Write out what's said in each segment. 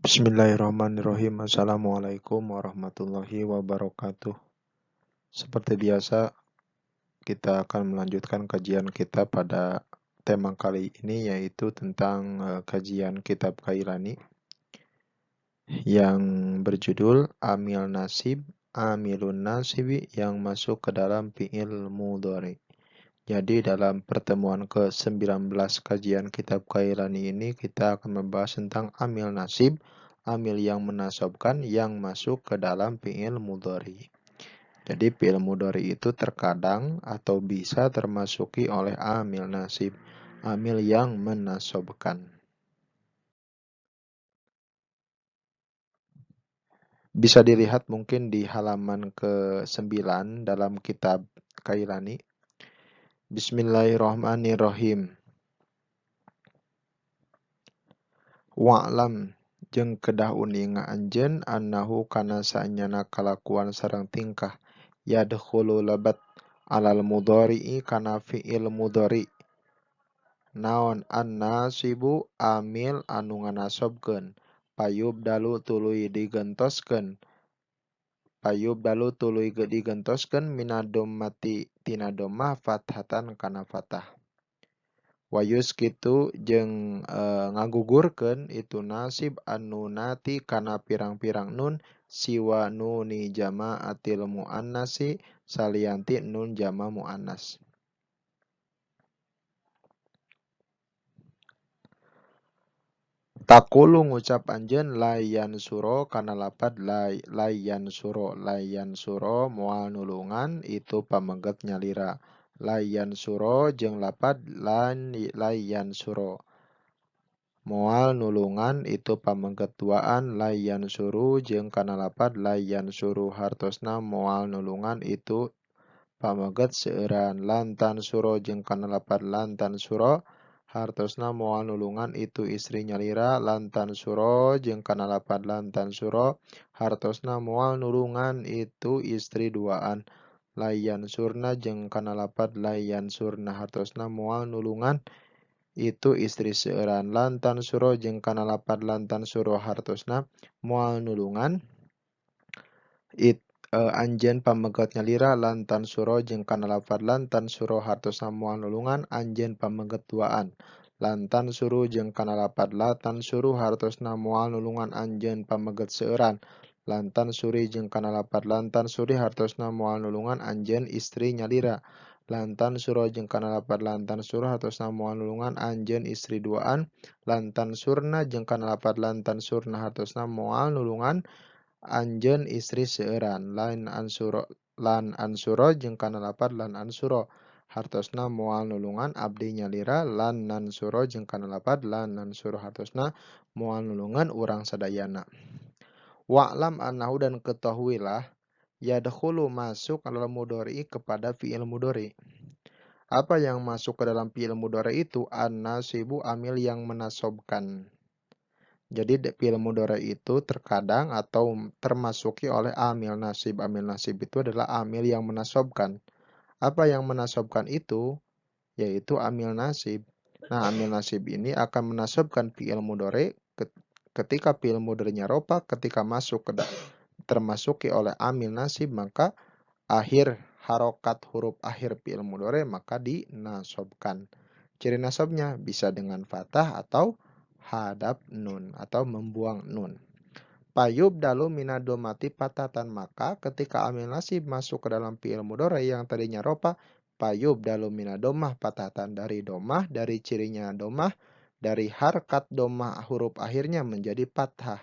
Bismillahirrahmanirrahim. Assalamualaikum warahmatullahi wabarakatuh. Seperti biasa, kita akan melanjutkan kajian kita pada tema kali ini, yaitu tentang kajian kitab Kailani yang berjudul Amil Nasib, Amilun Nasibi yang masuk ke dalam fi'il mudhari. Jadi dalam pertemuan ke-19 kajian kitab Kailani ini kita akan membahas tentang amil nasib, amil yang menasabkan yang masuk ke dalam fi'il mudhari. Jadi fi'il mudhari itu terkadang atau bisa termasuki oleh amil nasib, amil yang menasabkan. Bisa dilihat mungkin di halaman ke-9 dalam kitab Kailani. Bismillahirrahmanirrahim. Wa'lam jeung kedah uninga anjeun annahu kana saenyana kalakuan sareng tingkah yadkhulu labat alal mudhari'i kana fi'il mudhari naon an-nasibu amil anu nganasobkeun payubdalu tuluy digentoskeun minadommati tina domah fathatan kana fathah. Wayus kitu jeung ngagugurkeun itu nasib anu nati kana pirang-pirang nun siwa nuni jamaatil muannasi salianti nun jama muannas. Takulu ngucap anjeun layan suro kana lapad layan suro moal nulungan itu pamengget nyalira. Layan suro jeung lapad layan suro. Moal nulungan itu pamengget duaan layan suru jeung kana lapad layan suru hartosna moal nulungan itu pamengget seueuran lantan suro jeung kana lapad lantan suro hartosna moal nulungan itu istri nyalira lantan suro jeung kana lapad lantan suro hartosna moal nulungan itu istri duaan layan surna jeung kana lapad layan surna hartosna moal nulungan itu istri seueuran lantan suro jeung kana lapad lantan suro hartosna moal nulungan anjeun pamengget nyalira lantan suro jeung kana lapad lantan suro hartosna moal nulungan anjeun pamengget duaan lantan suru jeung kana lapad latan suru hartosna moal nulungan anjeun pamengget seueuran lantan suri jeung kana lapad lantan suri hartosna moal nulungan anjeun istri nyalira lantan suro jeung kana lapad lantan suru hartosna moal nulungan anjeun istri duaan lantan surna jeung kana lapad lantan surna hartosna moal nulungan anjeun istri seueuran lan ansuro jeung kana lapad lan ansuro hartosna moal nulungan abdi nyalira lan nansuro jeung kana lapad lan nansuro hartosna moal nulungan urang sadayana. Wa'lam annahu dan ketahuilah yadkhulu masuk dalam mudhari kepada fi'il mudhari. Apa yang masuk ke dalam fi'il mudhari itu an-nasibu amil yang menasabkan. Jadi fi'il mudhari itu terkadang atau termasuki oleh amil nasib. Amil nasib itu adalah amil yang menasabkan. Apa yang menasabkan itu? Yaitu amil nasib. Nah, amil nasib ini akan menasabkan fi'il mudhari ketika fi'il mudharinya rofa, ketika termasuki oleh amil nasib, maka akhir harokat huruf akhir fi'il mudhari maka dinasabkan. Ciri nasabnya bisa dengan fathah atau hadap nun atau membuang nun. Payub dalu minadomati patatan maka ketika amil nasib masuk ke dalam fi'il mudhari yang tadinya rofa, payub dalu minadomah patatan dari domah, dari cirinya domah, dari harkat domah huruf akhirnya menjadi fathah.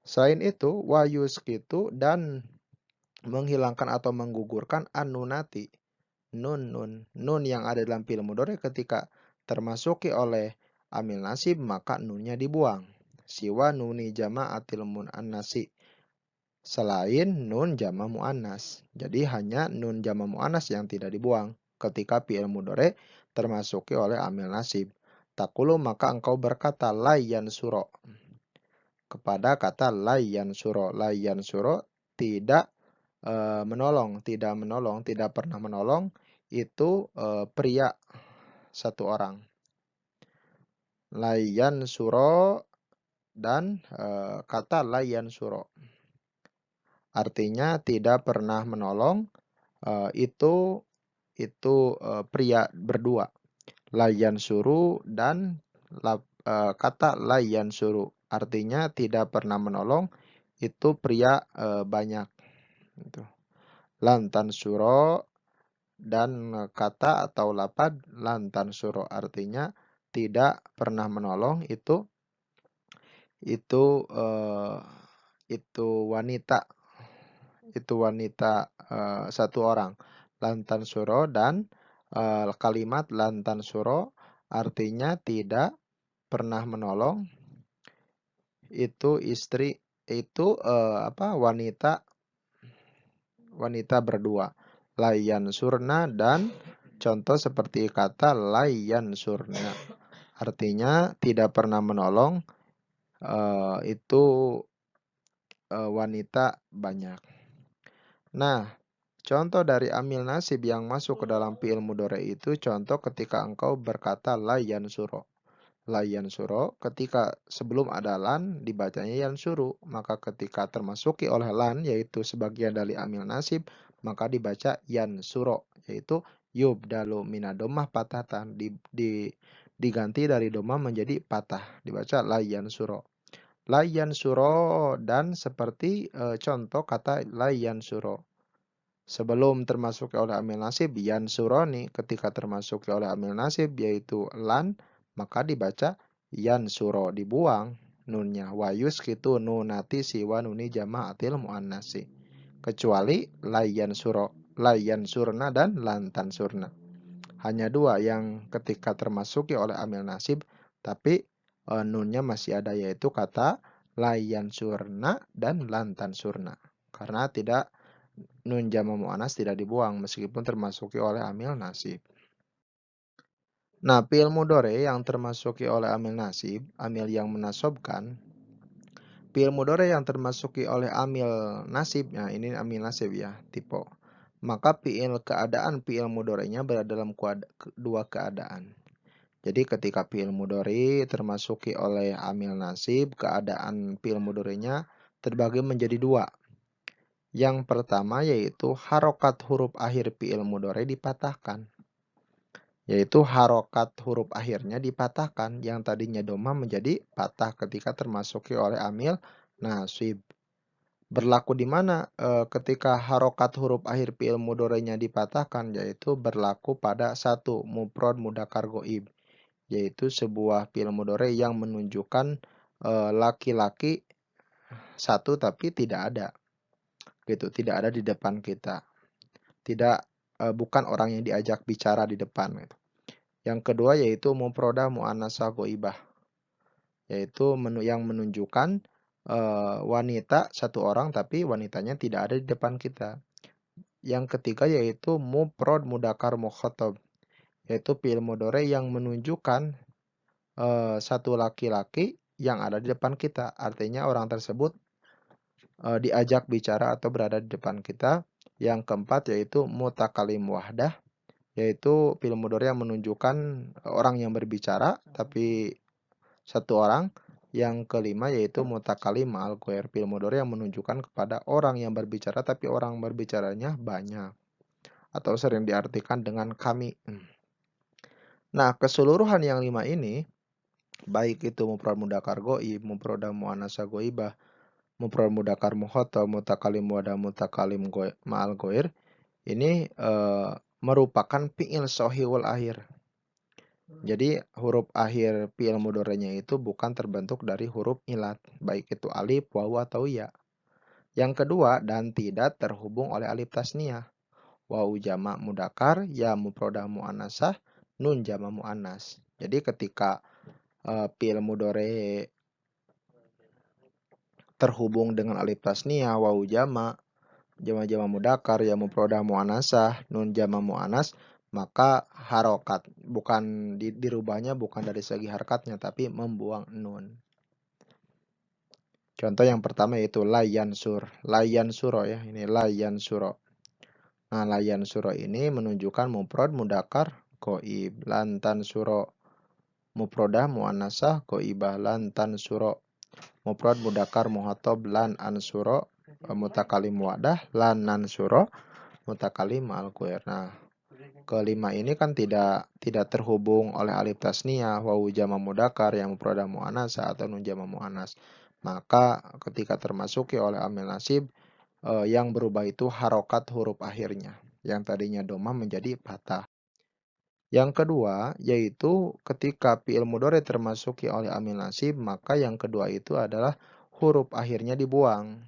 Selain itu wayus gitu dan menghilangkan atau menggugurkan an-nunati nun yang ada dalam fi'il mudhari ketika termasuki oleh amil nasib maka nunnya dibuang. Siwa nuni jama'atil muannasi selain nun jama muannas. Jadi hanya nun jama muannas yang tidak dibuang ketika fi'il mudhari termasuki oleh amil nasib. Takulu maka engkau berkata layan suro. Kepada kata layan suro tidak menolong, tidak pernah menolong itu pria satu orang. Layan suro dan kata la yansuro. Artinya tidak pernah menolong, itu pria berdua. La yansuru dan kata la yansuru. Artinya tidak pernah menolong, itu pria banyak. Gitu. Lantan suro dan kata atau lapad lantan suro artinya tidak pernah menolong, itu eh, itu wanita satu orang. Lantan suro dan kalimat lantan suro artinya tidak pernah menolong, itu istri itu wanita berdua. Layan surna dan contoh seperti kata layan surna. Artinya tidak pernah menolong, itu wanita banyak. Nah, contoh dari amil nasib yang masuk ke dalam fi'il mudhari itu contoh ketika engkau berkata layan suro. Layan suro ketika sebelum ada lan dibacanya yan suru. Maka ketika termasuki oleh lan yaitu sebagian dari amil nasib maka dibaca yan suro yaitu yubdalu minadomah patatan diganti dari domah menjadi patah dibaca layan suro. Layan suro dan seperti contoh kata layan suro. Sebelum termasuk oleh amil nasib yan suroni ketika termasuk oleh amil nasib yaitu lan maka dibaca yan suro dibuang nunnya wayus gitu nunati siwa nuni jama'atil muannasi kecuali layan suro layan surna dan lantan surna hanya dua yang ketika termasuki oleh amil nasib tapi nunnya masih ada yaitu kata layan surna dan lantan surna karena tidak nun jama mu'annas tidak dibuang meskipun termasuki oleh amil nasib. Nah, fi'il mudhari yang termasuki oleh amil nasib, amil yang menasobkan, fi'il mudhari yang termasuki oleh amil nasib, nah ini amil nasib ya, tipe. Maka keadaan fi'il mudhari'nya berada dalam dua keadaan. Jadi ketika fi'il mudhari termasuki oleh amil nasib, keadaan fi'il mudhari'nya terbagi menjadi dua. Yang pertama yaitu harokat huruf akhir fi'il mudhari dipatahkan. Yaitu harokat huruf akhirnya dipatahkan. Yang tadinya domah menjadi patah ketika termasuki oleh amil nasib. Berlaku di mana ketika harokat huruf akhir fi'il mudhari'nya dipatahkan yaitu berlaku pada satu mufrad mudzakkar ghaib. Yaitu sebuah fi'il mudhari yang menunjukkan laki-laki satu tapi tidak ada. Gitu, tidak ada di depan kita. Bukan orang yang diajak bicara di depan gitu. Yang kedua yaitu mufradah muannasah ghaibah. Yaitu yang menunjukkan wanita satu orang tapi wanitanya tidak ada di depan kita. Yang ketiga yaitu mufrad mudzakkar mukhatab. Yaitu fi'il mudhari yang menunjukkan satu laki-laki yang ada di depan kita. Artinya orang tersebut diajak bicara atau berada di depan kita. Yang keempat yaitu mutakalim wahdah, yaitu fi'il mudhari yang menunjukkan orang yang berbicara tapi satu orang. Yang kelima yaitu mutakalim ma'al ghair, fi'il mudhari yang menunjukkan kepada orang yang berbicara tapi orang berbicaranya banyak atau sering diartikan dengan kami. Nah, keseluruhan yang lima ini baik itu mufrad mudzakkar ghaib, mufrad muannats ghaibah, mufrad mudzakkar mukhatab, mutakalim wadah, mutakalim ma'al ghair ini merupakan fi'il shahihul akhir. Jadi huruf akhir fi'il mudhari'nya itu bukan terbentuk dari huruf ilat, baik itu alif, wawu atau ya. Yang kedua dan tidak terhubung oleh alif tasniyah. Wawu jamak mudzakkar, ya mufradah muannasah, nun jamak muannas. Jadi ketika fi'il mudhari terhubung dengan alif tasniyah, wawu jamak mudzakkar, ya mufradah muannasah, nun jamak muannas, maka harokat bukan dirubahnya bukan dari segi harokatnya tapi membuang nun. Contoh yang pertama yaitu layan suro ya, ini layan suro. Nah, layan suro ini menunjukkan mufrad mudzakkar ghaib, lantan suro mufradah muannasah ghaibah, lantan suro mufrad mudzakkar muhatab lan ansuro mutakalim muwaddah lan nansuro mutakalim al-ghair. Nah, kelima ini kan tidak terhubung oleh alif tasniyah, wawu jama mudzakkar yang mufrad muannas atau nun jama muannas. Maka ketika termasuki oleh amil nasib yang berubah itu harokat huruf akhirnya. Yang tadinya domah menjadi fathah. Yang kedua, yaitu ketika fi'il mudhari termasuki oleh amil nasib, maka yang kedua itu adalah huruf akhirnya dibuang.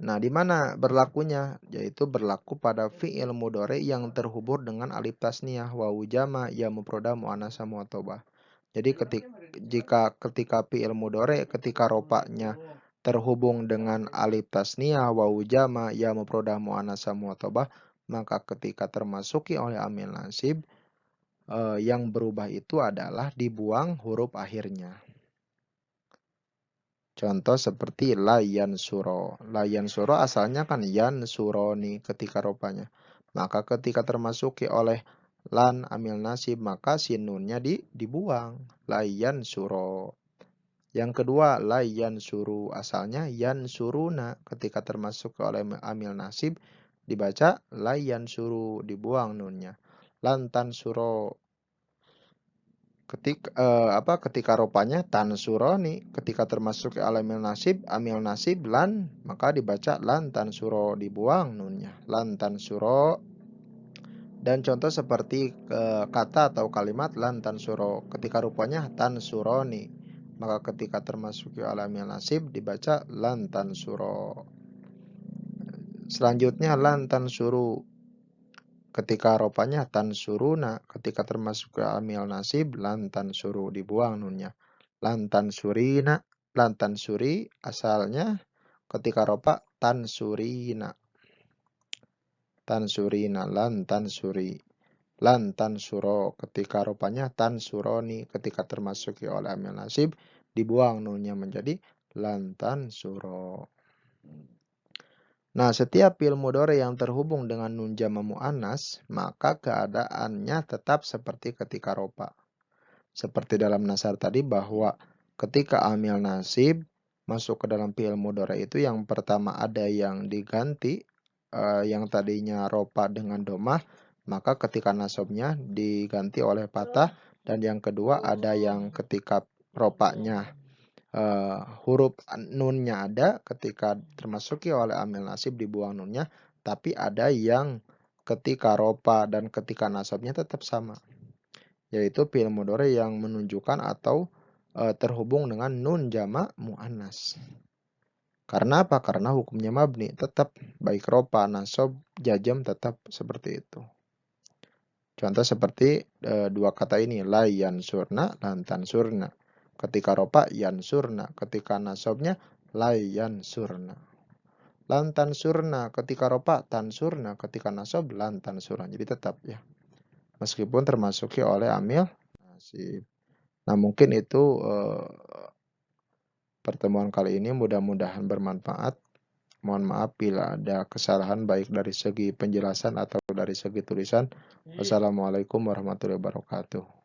Nah, di mana berlakunya? Yaitu berlaku pada fi'il mudhari yang terhubung dengan alif tasniyah, wawu jama, ya mufrada muannats mu'attobah. Jadi ketika fi'il mudhari ketika rofa'nya terhubung dengan alif tasniyah, wawu jama, ya mufrada muannats mu'attobah, maka ketika termasuki oleh amil nasib yang berubah itu adalah dibuang huruf akhirnya. Contoh seperti layan suro. Layan suro asalnya kan yan suroni ketika rupanya. Maka ketika termasuki oleh lan amil nasib maka sinunnya dibuang. Layan suro. Yang kedua layan suru. Asalnya yan suruna ketika termasuk oleh amil nasib dibaca layan suru, dibuang nunnya. Lantan suro. Ketika rupanya tansuroni, ketika termasuk amil nasib lan, maka dibaca lan tansuro, dibuang nunnya. Lan tansuro. Dan contoh seperti kata atau kalimat lan tansuro, ketika rupanya tansuroni, maka ketika termasuk amil nasib dibaca lan tansuro. Selanjutnya lan tansuru. Ketika rupanya tansuruna, ketika termasuk ke amil nasib lan tansuru, dibuang nunnya. Lan tansurina, lan tansuri asalnya ketika ropa tansurina. Tansurina lan tansuri. Lan tansuro ketika rupanya tansuroni, ketika termasuk oleh amil nasib dibuang nunnya menjadi lan tansuro. Nah, setiap fi'il mudhari yang terhubung dengan nun jama muannas, maka keadaannya tetap seperti ketika ropa. Seperti dalam nasar tadi bahwa ketika amil nasib masuk ke dalam fi'il mudhari itu yang pertama ada yang diganti, yang tadinya ropa dengan domah, maka ketika nasabnya diganti oleh patah, dan yang kedua ada yang ketika ropanya huruf nunnya ada, ketika termasuki oleh amil nasib dibuang nunnya, tapi ada yang ketika ropa dan ketika nasabnya tetap sama, yaitu fi'il mudhari yang menunjukkan atau terhubung dengan nun jama muannas. Karena apa? Karena hukumnya mabni, tetap baik ropa, nasab, jazm tetap seperti itu. Contoh seperti dua kata ini, la yansurna lan tansurna. Ketika ropa yansurna, ketika nasabnya la yansurna. Lan tansurna, ketika ropa tansurna, ketika nasab lan tansurna. Jadi tetap ya. Meskipun termasuki oleh amil nasib. Nah, mungkin itu pertemuan kali ini mudah-mudahan bermanfaat. Mohon maaf bila ada kesalahan baik dari segi penjelasan atau dari segi tulisan. Wassalamualaikum warahmatullahi wabarakatuh.